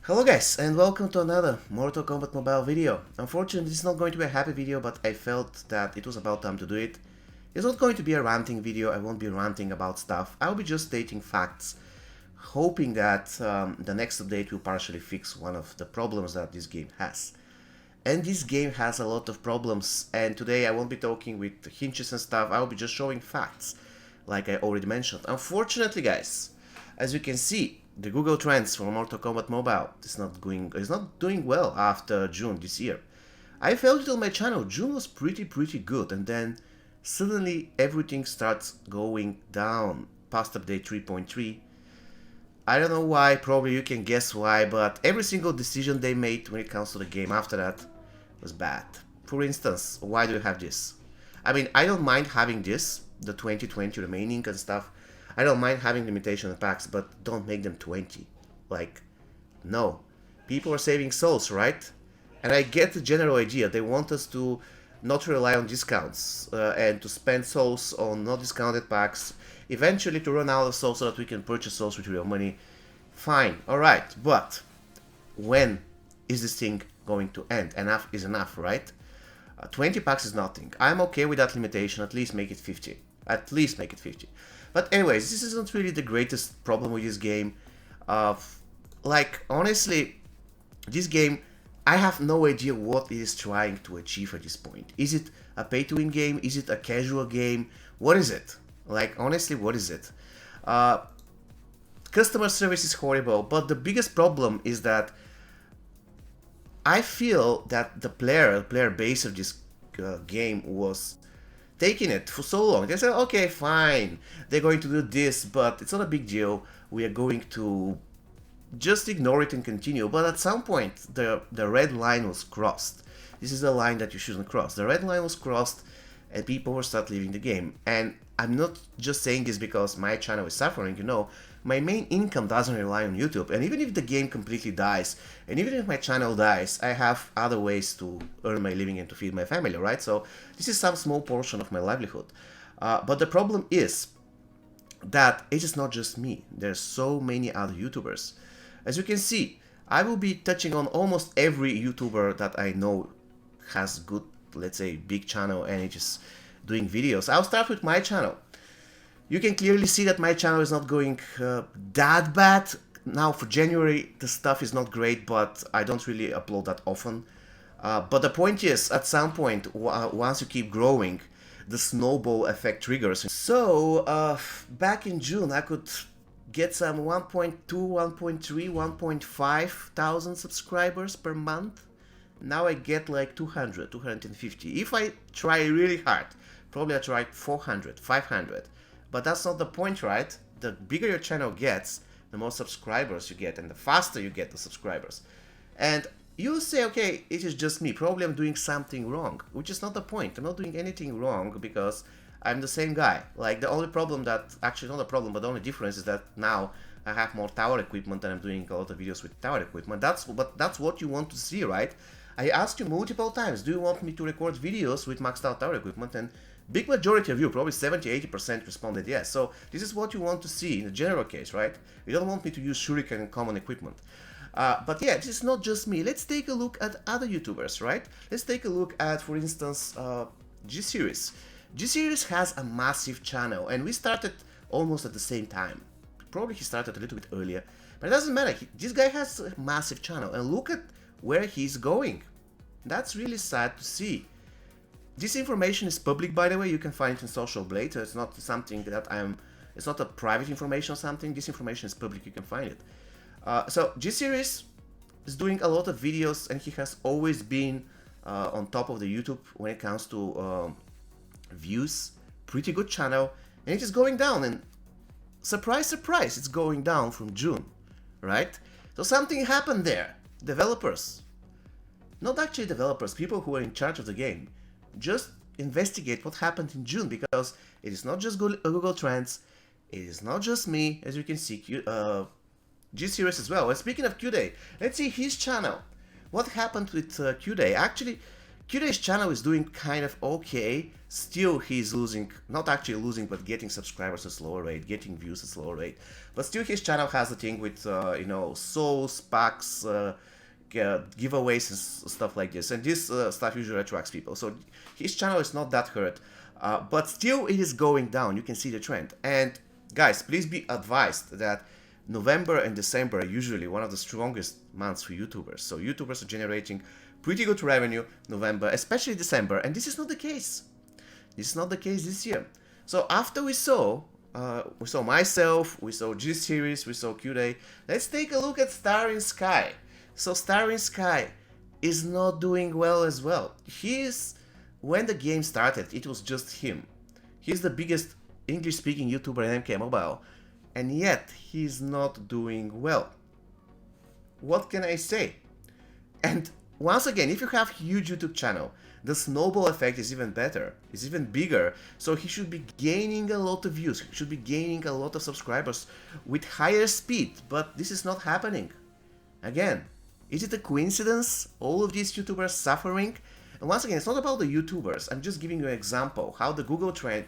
Hello guys, and welcome to another Mortal Kombat Mobile video. Unfortunately, this is not going to be a happy video, but I felt that it was about time to do it. It's not going to be a ranting video, I won't be ranting about stuff, I'll be just stating facts, hoping that the next update will partially fix one of the problems that this game has. And this game has a lot of problems, and today I won't be talking with hinges and stuff, I'll be just showing facts, like I already mentioned. Unfortunately guys, as you can see, the Google Trends for Mortal Kombat Mobile is not doing well after June this year. I felt it on my channel, June was pretty good, and then suddenly everything starts going down past update 3.3. I don't know why, probably you can guess why, but every single decision they made when it comes to the game after that was bad. For instance, why do you have this? I mean, I don't mind having this, the 2020 remaining and stuff. I don't mind having limitation packs, but don't make them 20. Like, no. People are saving souls, right? And I get the general idea. They want us to not rely on discounts and to spend souls on not discounted packs. Eventually to run out of souls so that we can purchase souls with real money. Fine, alright. But when is this thing going to end? Enough is enough, right? 20 packs is nothing. I'm okay with that limitation. At least make it 50. At least make it 50. But anyways, this isn't really the greatest problem with this game. Like, honestly, this game, I have no idea what it is trying to achieve at this point. Is it a pay-to-win game? Is it a casual game? What is it? Like, honestly, what is it? Customer service is horrible, but the biggest problem is that I feel that the player base of this game was taking it for so long. They said, okay, fine, they're going to do this, but it's not a big deal. We are going to just ignore it and continue. But at some point, the red line was crossed. This is a line that you shouldn't cross. The red line was crossed, and people will start leaving the game. And I'm not just saying this because my channel is suffering, you know. My main income doesn't rely on YouTube, and even if the game completely dies, and even if my channel dies, I have other ways to earn my living and to feed my family, right? So this is some small portion of my livelihood. But the problem is that it is not just me. There's so many other YouTubers. As you can see, I will be touching on almost every YouTuber that I know has good, let's say, big channel and is just doing videos. I'll start with my channel. You can clearly see that my channel is not going that bad. Now for January the stuff is not great, but I don't really upload that often. But the point is, at some point, once you keep growing, the snowball effect triggers. So back in June I could get some 1.2, 1.3, 1.5 thousand subscribers per month. Now I get like 200, 250. If I try really hard, probably I try 400, 500. But that's not the point, right? The bigger your channel gets, the more subscribers you get, and the faster you get the subscribers. And you say, okay, it is just me. Probably I'm doing something wrong, which is not the point. I'm not doing anything wrong because I'm the same guy. Like, the only problem that, actually not a problem, but the only difference is that now I have more tower equipment and I'm doing a lot of videos with tower equipment. But that's what you want to see, right? I asked you multiple times, do you want me to record videos with maxed out tower equipment? And big majority of you, probably 70-80% responded yes. So this is what you want to see in the general case, right? You don't want me to use shuriken and common equipment. But yeah, this is not just me. Let's take a look at other YouTubers, right? Let's take a look at, for instance, G-Series. G-Series has a massive channel, and we started almost at the same time. Probably he started a little bit earlier, but it doesn't matter. This guy has a massive channel, and look at where he's going. That's really sad to see. This information is public, by the way. You can find it in Social Blade. It's not something that it's not a private information or something. This information is public. You can find it. So G-Series is doing a lot of videos, and he has always been on top of the YouTube when it comes to views. Pretty good channel, and it is going down. And surprise, surprise, it's going down from June, right? So something happened there. Developers, not actually developers, people who are in charge of the game, just investigate what happened in June, because it is not just Google Trends, it is not just me, as you can see, G-Series as well. And speaking of Q-Day, let's see his channel. What happened with Q-Day? Actually, Kyudei's channel is doing kind of okay. Still, he's losing, not actually losing, but getting subscribers at a slower rate, getting views at a slower rate. But still, his channel has the thing with, you know, souls, packs, giveaways and stuff like this. And this stuff usually attracts people. So his channel is not that hurt. But still, it is going down. You can see the trend. And guys, please be advised that November and December are usually one of the strongest months for YouTubers. So YouTubers are generating pretty good revenue November, especially December, and this is not the case. This is not the case this year. So after we saw myself, we saw G-Series, we saw Kyudei, let's take a look at Starring Sky. So Starring Sky is not doing well as well. When the game started, it was just him. He's the biggest English-speaking YouTuber in MK Mobile, and yet he's not doing well. What can I say? And once again, if you have a huge YouTube channel, the snowball effect is even better, it's even bigger, so he should be gaining a lot of views, he should be gaining a lot of subscribers with higher speed, but this is not happening. Again, is it a coincidence, all of these YouTubers suffering? And once again, it's not about the YouTubers, I'm just giving you an example how the Google trend,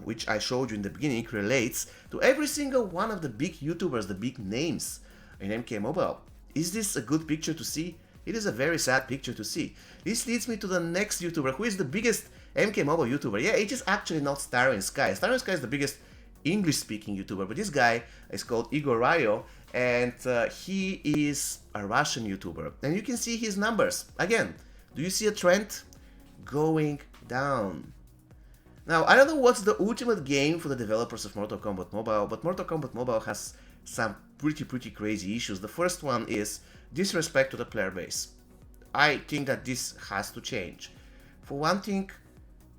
which I showed you in the beginning, relates to every single one of the big YouTubers, the big names in MK Mobile. Is this a good picture to see? It is a very sad picture to see. This leads me to the next YouTuber, who is the biggest MK Mobile YouTuber. Yeah, it is actually not Starring Sky. Starring Sky is the biggest English-speaking YouTuber, but this guy is called Igor Ryo, and he is a Russian YouTuber. And you can see his numbers. Again, do you see a trend? Going down. Now, I don't know what's the ultimate game for the developers of Mortal Kombat Mobile, but Mortal Kombat Mobile has some pretty crazy issues. The first one is disrespect to the player base. I think that this has to change. For one thing,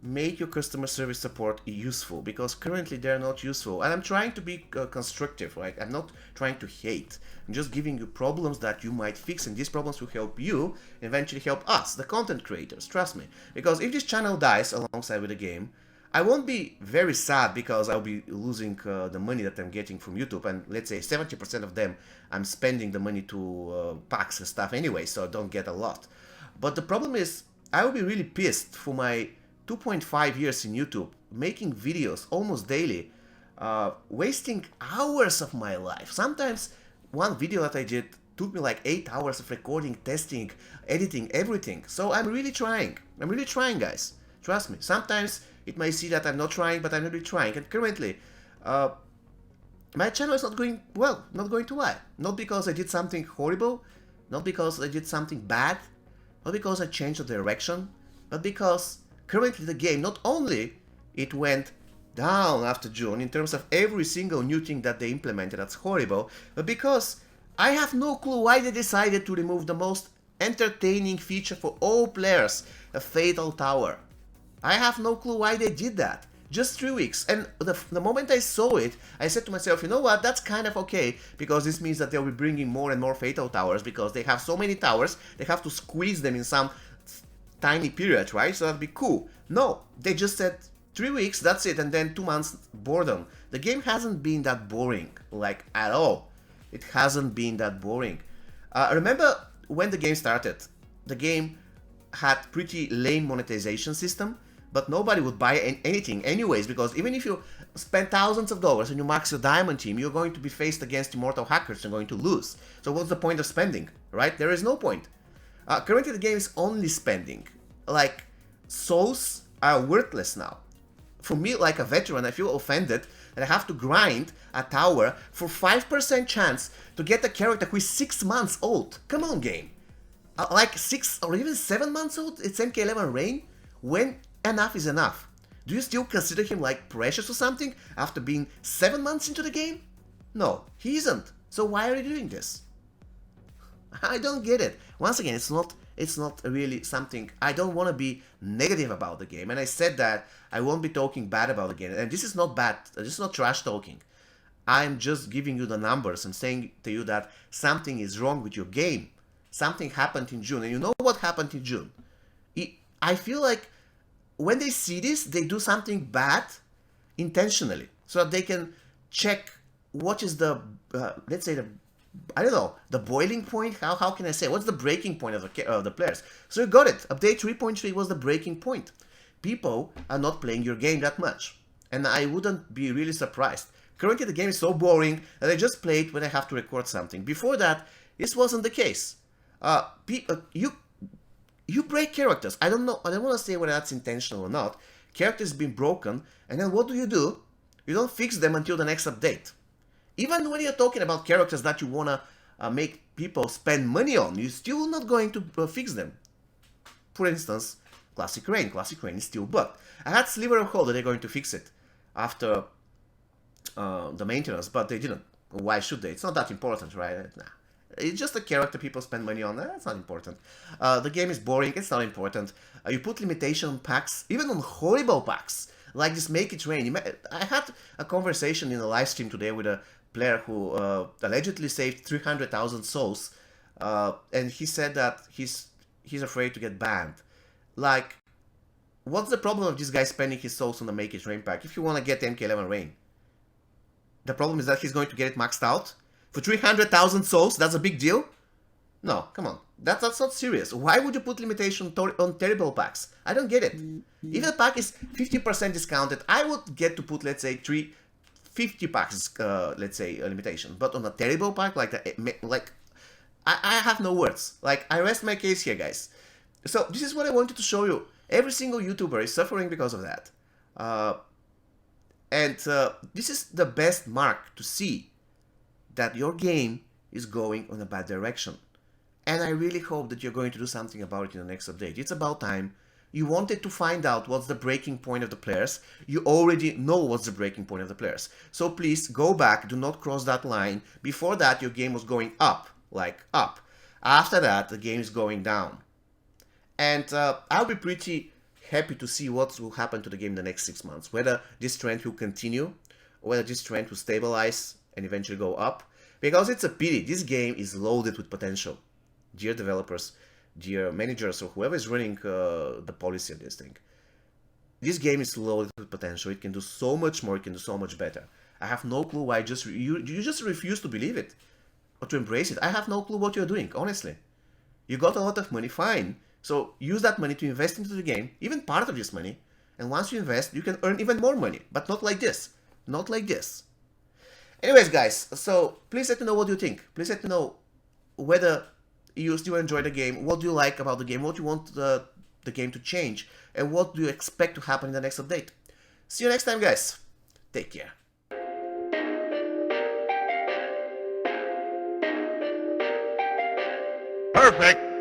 make your customer service support useful, because currently they're not useful. And I'm trying to be constructive, right? I'm not trying to hate. I'm just giving you problems that you might fix, and these problems will help you and eventually help us, the content creators, trust me. Because if this channel dies alongside with the game, I won't be very sad, because I'll be losing the money that I'm getting from YouTube, and let's say 70% of them I'm spending the money to packs and stuff anyway, so I don't get a lot. But the problem is, I will be really pissed for my 2.5 years in YouTube, making videos almost daily, wasting hours of my life. Sometimes one video that I did took me like 8 hours of recording, testing, editing, everything. So I'm really trying, guys. Trust me. Sometimes it might see that I'm not trying, but I'm really trying. And currently, my channel is not going well, not going to lie. Not because I did something horrible, not because I did something bad, not because I changed the direction, but because currently the game, not only it went down after June in terms of every single new thing that they implemented that's horrible, but because I have no clue why they decided to remove the most entertaining feature for all players, a Fatal Tower. I have no clue why they did that. Just 3 weeks. And the moment I saw it, I said to myself, you know what, that's kind of okay, because this means that they'll be bringing more and more Fatal Towers, because they have so many towers, they have to squeeze them in some tiny period, right? So that'd be cool. No, they just said 3 weeks, that's it, and then 2 months boredom. The game hasn't been that boring, like at all. It hasn't been that boring. Remember when the game started? The game had pretty lame monetization system, but nobody would buy anything anyways, because even if you spend thousands of dollars and you max your diamond team, you're going to be faced against immortal hackers and going to lose. So what's the point of spending, right? There is no point. Currently the game is only spending. Like, souls are worthless now. For me, like a veteran, I feel offended that I have to grind a tower for 5% chance to get a character who is 6 months old. Come on, game. Like 6 or even 7 months old? It's MK11 Rain? When enough is enough? Do you still consider him like precious or something after being 7 months into the game? No, he isn't. So why are you doing this? I don't get it. Once again, it's not really something. I don't want to be negative about the game, and I said that I won't be talking bad about the game, and this is not bad, this is not trash talking. I'm just giving you the numbers and saying to you that something is wrong with your game. Something happened in June, and you know what happened in June. I feel like when they see this, they do something bad intentionally, so that they can check what is the, let's say, the I don't know, the boiling point. How can I say? What's the breaking point of the players? So you got it. Update 3.3 was the breaking point. People are not playing your game that much, and I wouldn't be really surprised. Currently, the game is so boring that I just play it when I have to record something. Before that, this wasn't the case. You break characters. I don't know. I don't want to say whether that's intentional or not. Characters being broken, and then what do? You don't fix them until the next update. Even when you're talking about characters that you wanna make people spend money on, you're still not going to fix them. For instance, Classic Rain. Classic Rain is still bugged. I had Sliver of Hope that they're going to fix it after the maintenance, but they didn't. Why should they? It's not that important, right? Nah. It's just a character people spend money on. That's not important. The game is boring. It's not important. You put limitation on packs, even on horrible packs, like this Make It Rain. I had a conversation in a live stream today with a player who allegedly saved 300,000 souls, and he said that he's afraid to get banned. Like, what's the problem of this guy spending his souls on the Make It Rain pack if you want to get MK11 Rain? The problem is that he's going to get it maxed out? For 300,000 souls, that's a big deal? No, come on. That's not serious. Why would you put limitation on terrible packs? I don't get it. If the pack is 50% discounted, I would get to put, let's say, 50 packs, let's say, a limitation. But on a terrible pack, I have no words. Like, I rest my case here, guys. So, this is what I wanted to show you. Every single YouTuber is suffering because of that. This is the best mark to see that your game is going on a bad direction. And I really hope that you're going to do something about it in the next update. It's about time. You wanted to find out what's the breaking point of the players. You already know what's the breaking point of the players. So please go back, do not cross that line. Before that, your game was going up, like up. After that, the game is going down. And I'll be pretty happy to see what will happen to the game in the next 6 months. Whether this trend will continue, or whether this trend will stabilize and eventually go up. Because it's a pity. This game is loaded with potential. Dear developers, dear managers, or whoever is running the policy of this thing. This game is loaded with potential. It can do so much more. It can do so much better. I have no clue why you just refuse to believe it. Or to embrace it. I have no clue what you're doing, honestly. You got a lot of money, fine. So use that money to invest into the game, even part of this money. And once you invest, you can earn even more money. But not like this. Not like this. Anyways, guys, so please let me know what you think. Please let me know whether you still enjoy the game, what do you like about the game, what you want the game to change, and what do you expect to happen in the next update. See you next time, guys. Take care. Perfect.